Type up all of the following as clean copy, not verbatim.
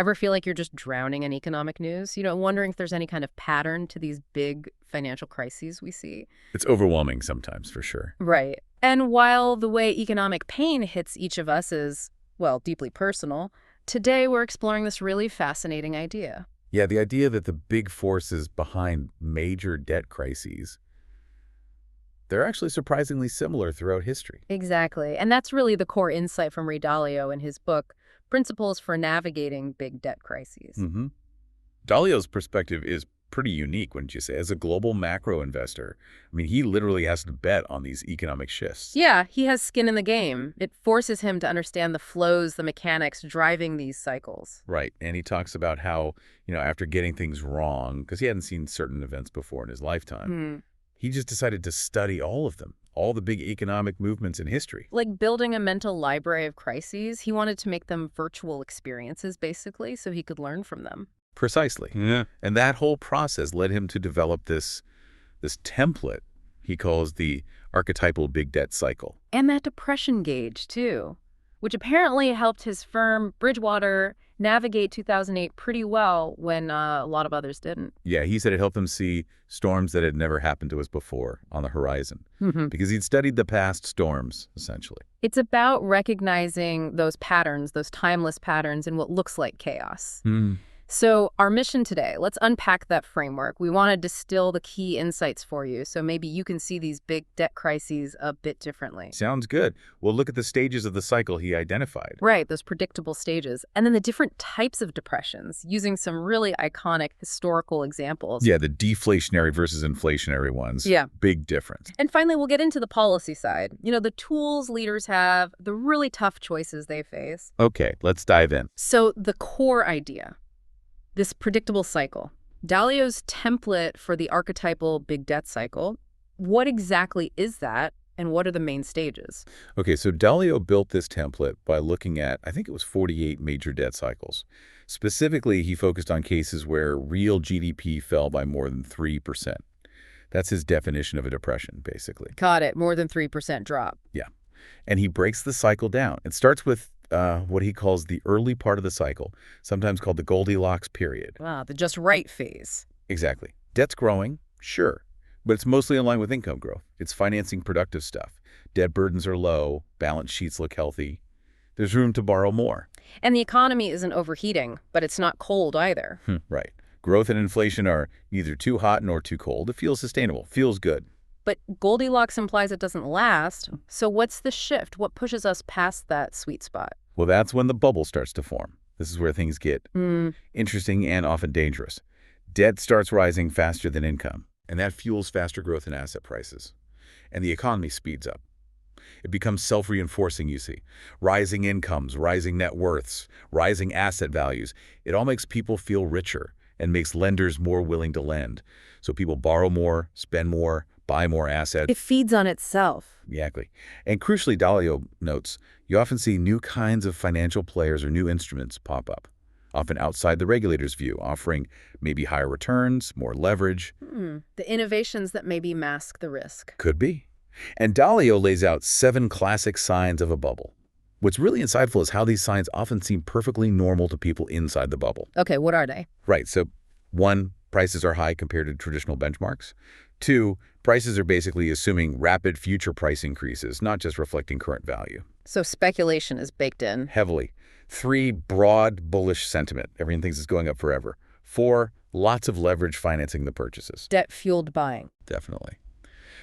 Ever feel like you're just drowning in economic news? Wondering if there's any kind of pattern to these big financial crises we see? It's overwhelming sometimes, for sure. Right. And while the way economic pain hits each of us is, well, deeply personal, today we're exploring this really fascinating idea. Yeah, the idea that the big forces behind major debt crises, they're actually surprisingly similar throughout history. Exactly. And that's really the core insight from Ray Dalio in his book, Principles for Navigating Big Debt Crises. Dalio's perspective is pretty unique, wouldn't you say? As a global macro investor, I mean, he literally has to bet on these economic shifts. Yeah, he has skin in the game. It forces him to understand the flows, the mechanics driving these cycles. Right. And he talks about how, after getting things wrong, because he hadn't seen certain events before in his lifetime, he just decided to study all of them, all the big economic movements in history. Like building a mental library of crises, he wanted to make them virtual experiences, basically, so he could learn from them. Precisely. Yeah. And that whole process led him to develop this template he calls the Archetypal Big Debt Cycle. And that depression gauge, too, which apparently helped his firm, Bridgewater, navigate 2008 pretty well when a lot of others didn't. Yeah, he said it helped him see storms that had never happened to us before on the horizon, because he'd studied the past storms, essentially. It's about recognizing those patterns, those timeless patterns in what looks like chaos. So our mission today, let's unpack that framework. We want to distill the key insights for you, so maybe you can see these big debt crises a bit differently. Sounds good. We'll look at the stages of the cycle he identified. Right, those predictable stages. And then the different types of depressions, using some really iconic historical examples. Yeah, the deflationary versus inflationary ones. Yeah. Big difference. And finally, we'll get into the policy side. The tools leaders have, the really tough choices they face. Okay, let's dive in. So the core idea, this predictable cycle, Dalio's template for the archetypal big debt cycle, what exactly is that and what are the main stages? Okay, so Dalio built this template by looking at, I think it was 48 major debt cycles. Specifically, he focused on cases where real GDP fell by more than 3%. That's his definition of a depression, basically. Got it, more than 3% drop. Yeah, and he breaks the cycle down. It starts with what he calls the early part of the cycle, sometimes called the Goldilocks period. Wow, the just right phase. Exactly. Debt's growing, sure, but it's mostly in line with income growth. It's financing productive stuff. Debt burdens are low, balance sheets look healthy. There's room to borrow more. And the economy isn't overheating, but it's not cold either. Right. Growth and inflation are neither too hot nor too cold. It feels sustainable, feels good. But Goldilocks implies it doesn't last. So what's the shift? What pushes us past that sweet spot? Well, that's when the bubble starts to form. This is where things get interesting and often dangerous. Debt starts rising faster than income, and that fuels faster growth in asset prices. And the economy speeds up. It becomes self-reinforcing, you see. Rising incomes, rising net worths, rising asset values. It all makes people feel richer and makes lenders more willing to lend. So people borrow more, spend more, buy more assets. It feeds on itself. Exactly. And crucially, Dalio notes, you often see new kinds of financial players or new instruments pop up, often outside the regulator's view, offering maybe higher returns, more leverage. The innovations that maybe mask the risk. Could be. And Dalio lays out 7 classic signs of a bubble. What's really insightful is how these signs often seem perfectly normal to people inside the bubble. Okay, what are they? Right. So 1, prices are high compared to traditional benchmarks. 2, prices are basically assuming rapid future price increases, not just reflecting current value. So speculation is baked in. Heavily. 3, broad bullish sentiment. Everyone thinks it's going up forever. 4, lots of leverage financing the purchases. Debt-fueled buying. Definitely.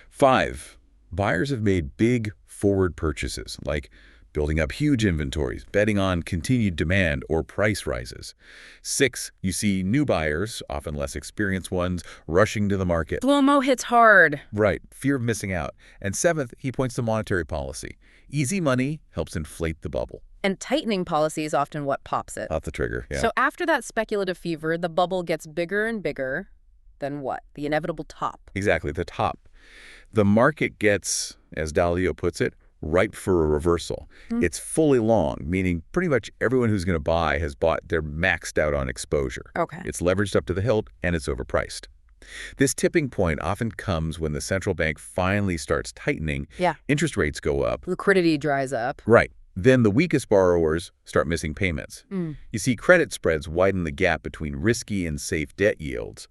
5, buyers have made big forward purchases, like building up huge inventories, betting on continued demand or price rises. 6, you see new buyers, often less experienced ones, rushing to the market. Slow-mo hits hard. Right, fear of missing out. And 7th, he points to monetary policy. Easy money helps inflate the bubble. And tightening policy is often what pops it. Off the trigger, yeah. So after that speculative fever, the bubble gets bigger and bigger. Then what? The inevitable top. Exactly, the top. The market gets, as Dalio puts it, ripe for a reversal. It's fully long, meaning pretty much everyone who's going to buy has bought, they're maxed out on exposure. Okay. It's leveraged up to the hilt, and it's overpriced. This tipping point often comes when the central bank finally starts tightening. Yeah. Interest rates go up. Liquidity dries up. Right. Then the weakest borrowers start missing payments. Mm. You see credit spreads widen the gap between risky and safe debt yields.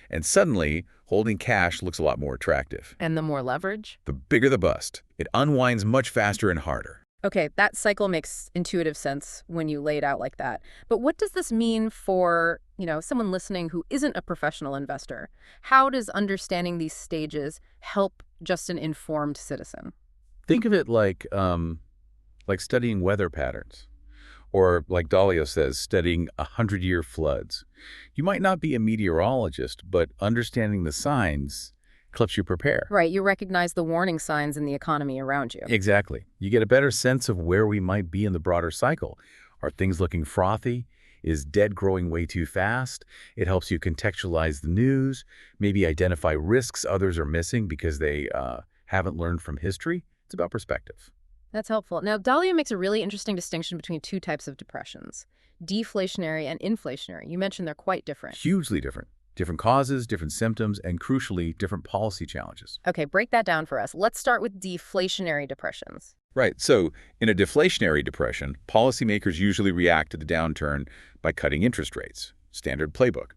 And suddenly, holding cash looks a lot more attractive. And the more leverage? The bigger the bust. It unwinds much faster and harder. Okay, that cycle makes intuitive sense when you lay it out like that. But what does this mean for, someone listening who isn't a professional investor? How does understanding these stages help just an informed citizen? Think of it like studying weather patterns. Or, like Dalio says, studying 100-year floods. You might not be a meteorologist, but understanding the signs helps you prepare. Right, you recognize the warning signs in the economy around you. Exactly. You get a better sense of where we might be in the broader cycle. Are things looking frothy? Is debt growing way too fast? It helps you contextualize the news, maybe identify risks others are missing because they haven't learned from history. It's about perspective. That's helpful. Now, Dalio makes a really interesting distinction between two types of depressions, deflationary and inflationary. You mentioned they're quite different. Hugely different. Different causes, different symptoms, and crucially, different policy challenges. Okay, break that down for us. Let's start with deflationary depressions. Right. So in a deflationary depression, policymakers usually react to the downturn by cutting interest rates. Standard playbook.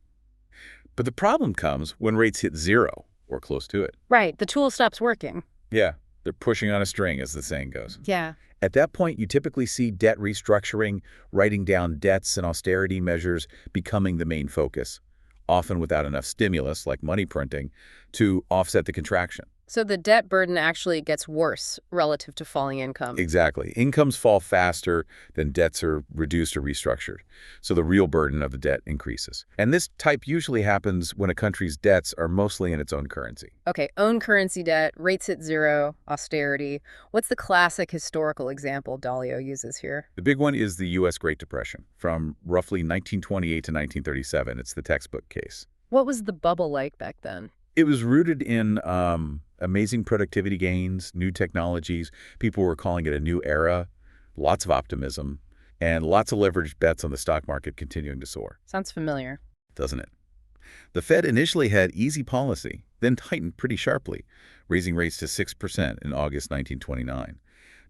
But the problem comes when rates hit zero or close to it. Right. The tool stops working. Yeah. They're pushing on a string, as the saying goes. Yeah. At that point, you typically see debt restructuring, writing down debts and austerity measures becoming the main focus, often without enough stimulus, like money printing, to offset the contraction. So the debt burden actually gets worse relative to falling income. Exactly. Incomes fall faster than debts are reduced or restructured. So the real burden of the debt increases. And this type usually happens when a country's debts are mostly in its own currency. Okay, own currency debt, rates at zero, austerity. What's the classic historical example Dalio uses here? The big one is the U.S. Great Depression from roughly 1928 to 1937. It's the textbook case. What was the bubble like back then? It was rooted in amazing productivity gains, new technologies. People were calling it a new era, lots of optimism, and lots of leveraged bets on the stock market continuing to soar. Sounds familiar. Doesn't it? The Fed initially had easy policy, then tightened pretty sharply, raising rates to 6% in August 1929.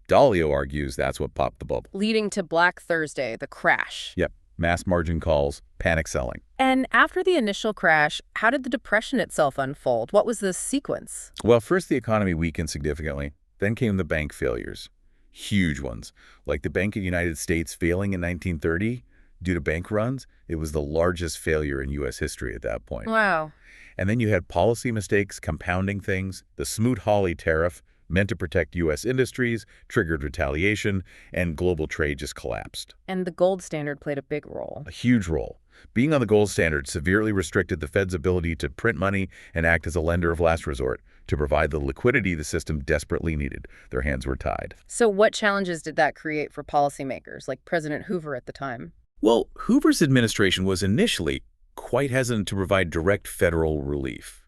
Dalio argues that's what popped the bubble. Leading to Black Thursday, the crash. Yep. Mass margin calls, panic selling. And after the initial crash, how did the depression itself unfold? What was the sequence? Well, first the economy weakened significantly. Then came the bank failures. Huge ones. Like the Bank of the United States failing in 1930 due to bank runs. It was the largest failure in U.S. history at that point. Wow. And then you had policy mistakes compounding things. The Smoot-Hawley tariff, meant to protect U.S. industries, triggered retaliation, and global trade just collapsed. And the gold standard played a big role. A huge role. Being on the gold standard severely restricted the Fed's ability to print money and act as a lender of last resort to provide the liquidity the system desperately needed. Their hands were tied. So what challenges did that create for policymakers, like President Hoover at the time? Well, Hoover's administration was initially quite hesitant to provide direct federal relief.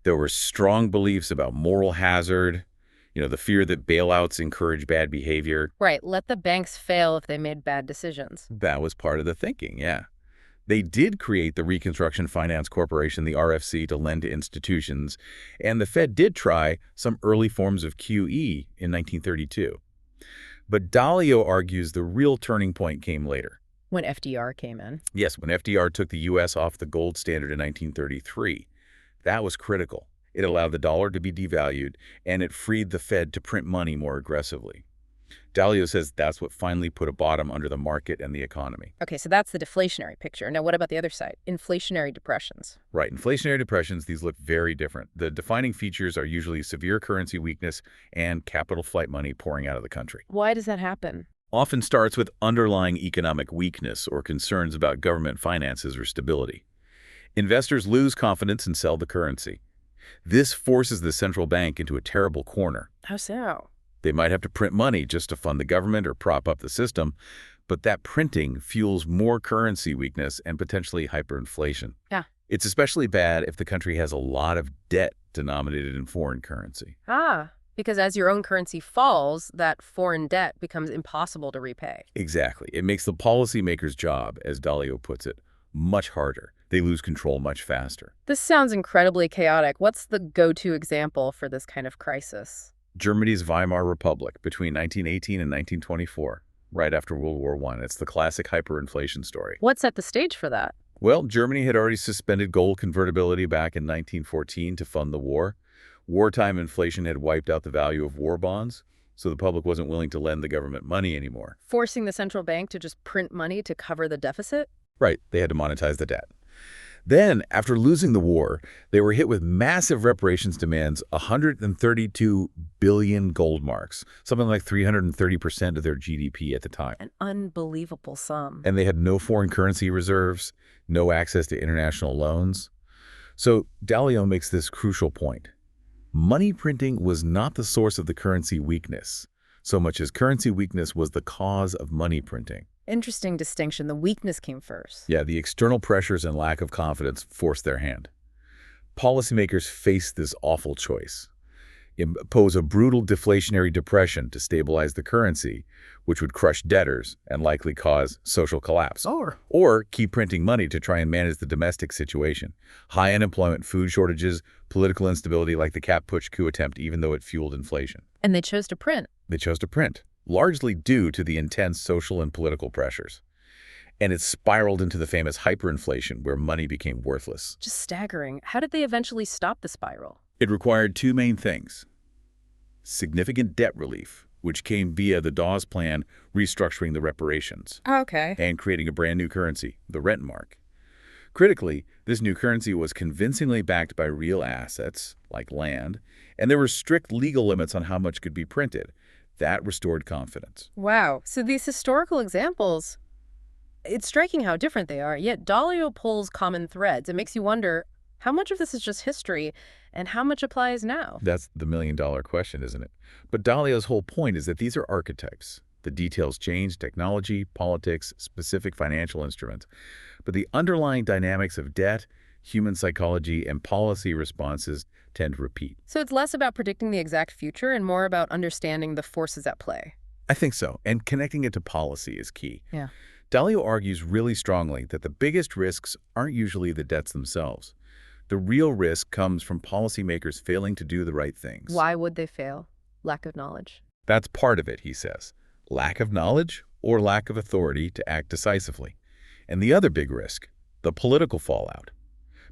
There were strong beliefs about moral hazard, the fear that bailouts encourage bad behavior. Right, let the banks fail if they made bad decisions. That was part of the thinking, yeah. They did create the Reconstruction Finance Corporation, the RFC, to lend to institutions, and the Fed did try some early forms of QE in 1932. But Dalio argues the real turning point came later. When FDR came in. Yes, when FDR took the U.S. off the gold standard in 1933. That was critical. It allowed the dollar to be devalued, and it freed the Fed to print money more aggressively. Dalio says that's what finally put a bottom under the market and the economy. Okay, so that's the deflationary picture. Now, what about the other side? Inflationary depressions. Right. Inflationary depressions, these look very different. The defining features are usually severe currency weakness and capital flight money pouring out of the country. Why does that happen? Often starts with underlying economic weakness or concerns about government finances or stability. Investors lose confidence and sell the currency. This forces the central bank into a terrible corner. How so? They might have to print money just to fund the government or prop up the system, but that printing fuels more currency weakness and potentially hyperinflation. Yeah. It's especially bad if the country has a lot of debt denominated in foreign currency. Because as your own currency falls, that foreign debt becomes impossible to repay. Exactly. It makes the policymaker's job, as Dalio puts it, much harder. They lose control much faster. This sounds incredibly chaotic. What's the go-to example for this kind of crisis? Germany's Weimar Republic between 1918 and 1924, right after World War I. It's the classic hyperinflation story. What set the stage for that? Well, Germany had already suspended gold convertibility back in 1914 to fund the war. Wartime inflation had wiped out the value of war bonds, so the public wasn't willing to lend the government money anymore. Forcing the central bank to just print money to cover the deficit? Right, they had to monetize the debt. Then, after losing the war, they were hit with massive reparations demands, 132 billion gold marks, something like 330% of their GDP at the time. An unbelievable sum. And they had no foreign currency reserves, no access to international loans. So Dalio makes this crucial point. Money printing was not the source of the currency weakness, so much as currency weakness was the cause of money printing. Interesting distinction. The weakness came first. Yeah, the external pressures and lack of confidence forced their hand. Policymakers faced this awful choice. Impose a brutal deflationary depression to stabilize the currency, which would crush debtors and likely cause social collapse. Or keep printing money to try and manage the domestic situation. High unemployment, food shortages, political instability like the Cap-Putsch coup attempt, even though it fueled inflation. And they chose to print. They chose to print, largely due to the intense social and political pressures. And it spiraled into the famous hyperinflation where money became worthless. Just staggering. How did they eventually stop the spiral? It required two main things. Significant debt relief, which came via the Dawes Plan restructuring the reparations. Okay. And creating a brand new currency, the Rentenmark. Critically, this new currency was convincingly backed by real assets, like land, and there were strict legal limits on how much could be printed. That restored confidence. Wow. So these historical examples, it's striking how different they are, yet Dalio pulls common threads. It makes you wonder, how much of this is just history and how much applies now? That's the million-dollar question, isn't it? But Dalio's whole point is that these are archetypes. The details change, technology, politics, specific financial instruments. But the underlying dynamics of debt, human psychology, and policy responses tend to repeat. So it's less about predicting the exact future and more about understanding the forces at play. I think so, and connecting it to policy is key. Yeah. Dalio argues really strongly that the biggest risks aren't usually the debts themselves. The real risk comes from policymakers failing to do the right things. Why would they fail? Lack of knowledge. That's part of it, he says. Lack of knowledge or lack of authority to act decisively. And the other big risk, the political fallout.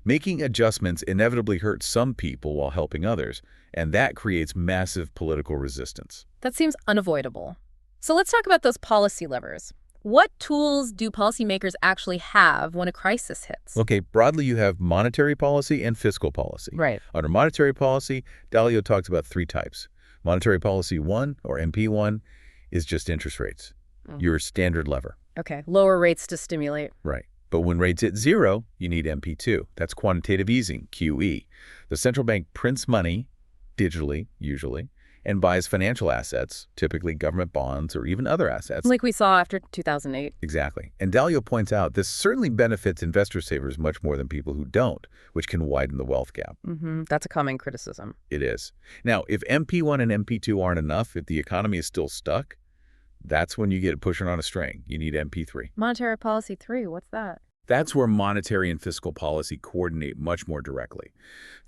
Making adjustments inevitably hurts some people while helping others, and that creates massive political resistance. That seems unavoidable. So let's talk about those policy levers. What tools do policymakers actually have when a crisis hits? Okay, broadly you have monetary policy and fiscal policy. Right. Under monetary policy, Dalio talks about three types. Monetary policy 1, or MP1, is just interest rates. Your standard lever. Okay, lower rates to stimulate. Right. But when rates hit 0, you need MP2. That's quantitative easing, QE. The central bank prints money, digitally, usually, and buys financial assets, typically government bonds or even other assets. Like we saw after 2008. Exactly. And Dalio points out this certainly benefits investor savers much more than people who don't, which can widen the wealth gap. That's a common criticism. It is. Now, if MP1 and MP2 aren't enough, if the economy is still stuck, that's when you get pushing on a string. You need MP3. Monetary policy 3, what's that? That's where monetary and fiscal policy coordinate much more directly.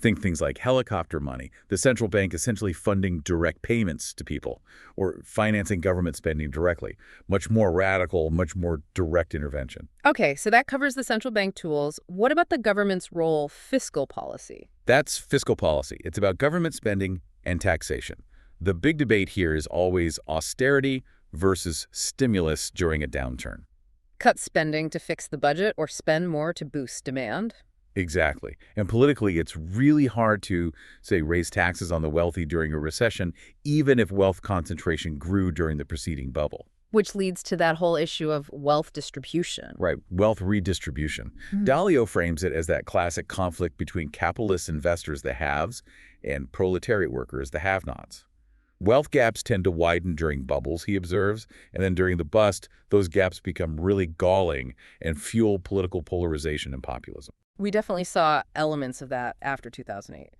Think things like helicopter money, the central bank essentially funding direct payments to people, or financing government spending directly. Much more radical, much more direct intervention. Okay, so that covers the central bank tools. What about the government's role, fiscal policy? That's fiscal policy. It's about government spending and taxation. The big debate here is always austerity versus stimulus during a downturn. Cut spending to fix the budget or spend more to boost demand? Exactly. And politically, it's really hard to, say, raise taxes on the wealthy during a recession, even if wealth concentration grew during the preceding bubble. Which leads to that whole issue of wealth distribution. Right, wealth redistribution. Dalio frames it as that classic conflict between capitalist investors, the haves, and proletariat workers, the have-nots. Wealth gaps tend to widen during bubbles, he observes, and then during the bust, those gaps become really galling and fuel political polarization and populism. We definitely saw elements of that after 2008.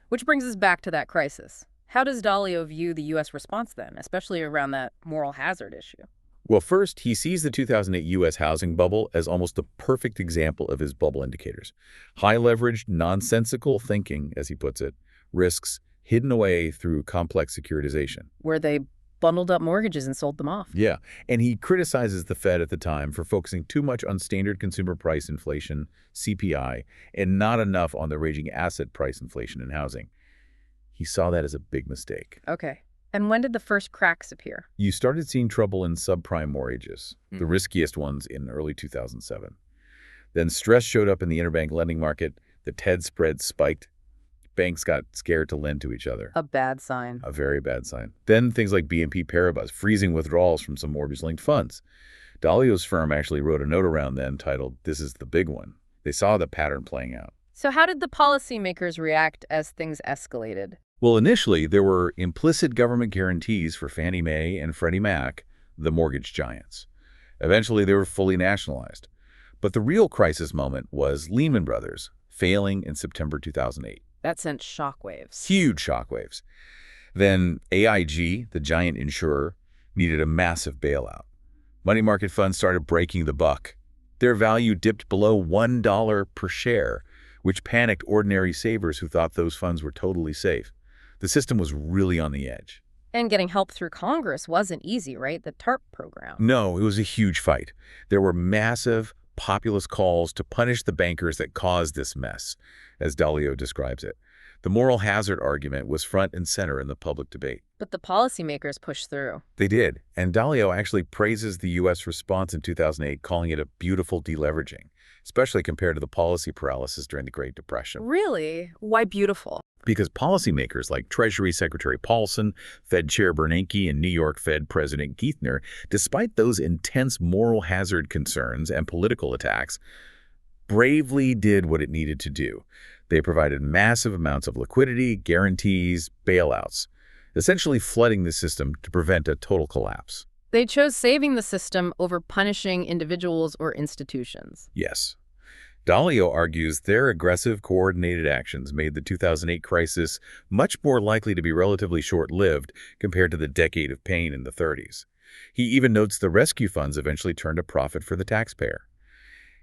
Which brings us back to that crisis. How does Dalio view the U.S. response then, especially around that moral hazard issue? Well, first, he sees the 2008 U.S. housing bubble as almost the perfect example of his bubble indicators. High-leveraged, nonsensical thinking, as he puts it, risks hidden away through complex securitization. Where they bundled up mortgages and sold them off. Yeah, and he criticizes the Fed at the time for focusing too much on standard consumer price inflation, CPI, and not enough on the raging asset price inflation in housing. He saw that as a big mistake. Okay. And when did the first cracks appear? You started seeing trouble in subprime mortgages, the riskiest ones in early 2007. Then stress showed up in the interbank lending market, the TED spread spiked, banks got scared to lend to each other. A bad sign. A very bad sign. Then things like BNP Paribas freezing withdrawals from some mortgage-linked funds. Dalio's firm actually wrote a note around then titled, "This is the big one." They saw the pattern playing out. So how did the policymakers react as things escalated? Well, initially, there were implicit government guarantees for Fannie Mae and Freddie Mac, the mortgage giants. Eventually, they were fully nationalized. But the real crisis moment was Lehman Brothers failing in September 2008. That sent shockwaves. Huge shockwaves. Then AIG, the giant insurer, needed a massive bailout. Money market funds started breaking the buck. Their value dipped below $1 per share, which panicked ordinary savers who thought those funds were totally safe. The system was really on the edge. And getting help through Congress wasn't easy, right? The TARP program. No, it was a huge fight. There were massive populist calls to punish the bankers that caused this mess, as Dalio describes it. The moral hazard argument was front and center in the public debate. But the policymakers pushed through. They did, and Dalio actually praises the U.S. response in 2008, calling it a beautiful deleveraging, especially compared to the policy paralysis during the Great Depression. Really? Why beautiful? Because policymakers like Treasury Secretary Paulson, Fed Chair Bernanke, and New York Fed President Geithner, despite those intense moral hazard concerns and political attacks, bravely did what it needed to do. They provided massive amounts of liquidity, guarantees, bailouts, essentially flooding the system to prevent a total collapse. They chose saving the system over punishing individuals or institutions. Yes. Dalio argues their aggressive, coordinated actions made the 2008 crisis much more likely to be relatively short-lived compared to the decade of pain in the 30s. He even notes the rescue funds eventually turned a profit for the taxpayer.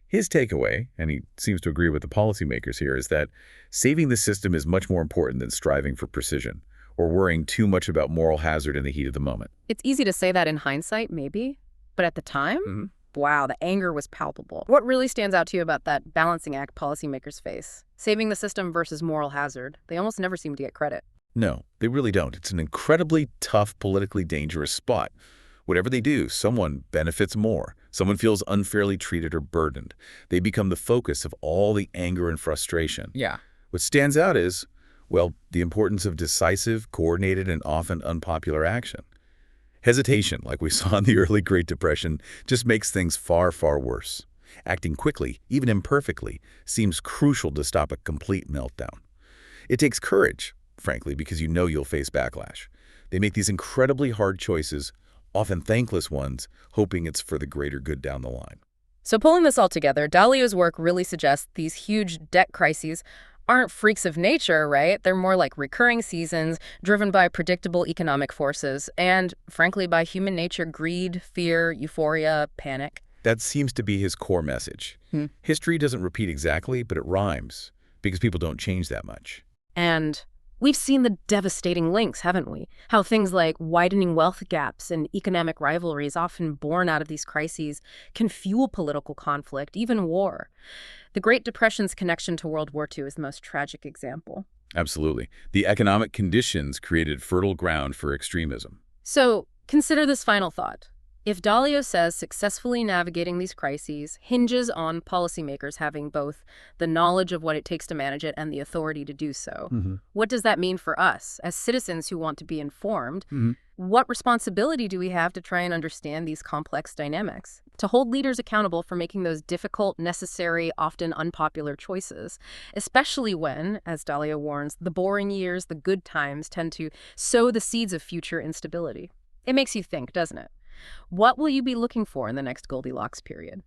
His takeaway, and he seems to agree with the policymakers here, is that saving the system is much more important than striving for precision or worrying too much about moral hazard in the heat of the moment. It's easy to say that in hindsight, maybe, but at the time, wow, the anger was palpable. What really stands out to you about that balancing act policymakers face? Saving the system versus moral hazard. They almost never seem to get credit. No, they really don't. It's an incredibly tough, politically dangerous spot. Whatever they do, someone benefits more. Someone feels unfairly treated or burdened. They become the focus of all the anger and frustration. Yeah. What stands out is, well, the importance of decisive, coordinated, and often unpopular action. Hesitation, like we saw in the early Great Depression, just makes things far, far worse. Acting quickly, even imperfectly, seems crucial to stop a complete meltdown. It takes courage, frankly, because you know you'll face backlash. They make these incredibly hard choices, often thankless ones, hoping it's for the greater good down the line. So pulling this all together, Dalio's work really suggests these huge debt crises aren't freaks of nature, right? They're more like recurring seasons driven by predictable economic forces and, frankly, by human nature, greed, fear, euphoria, panic. That seems to be his core message. History doesn't repeat exactly, but it rhymes, because people don't change that much. And we've seen the devastating links, haven't we? How things like widening wealth gaps and economic rivalries, often born out of these crises, can fuel political conflict, even war. The Great Depression's connection to World War II is the most tragic example. Absolutely. The economic conditions created fertile ground for extremism. So consider this final thought. If Dalio says successfully navigating these crises hinges on policymakers having both the knowledge of what it takes to manage it and the authority to do so, what does that mean for us as citizens who want to be informed? What responsibility do we have to try and understand these complex dynamics? To hold leaders accountable for making those difficult, necessary, often unpopular choices, especially when, as Dalio warns, the boring years, the good times, tend to sow the seeds of future instability. It makes you think, doesn't it? What will you be looking for in the next Goldilocks period?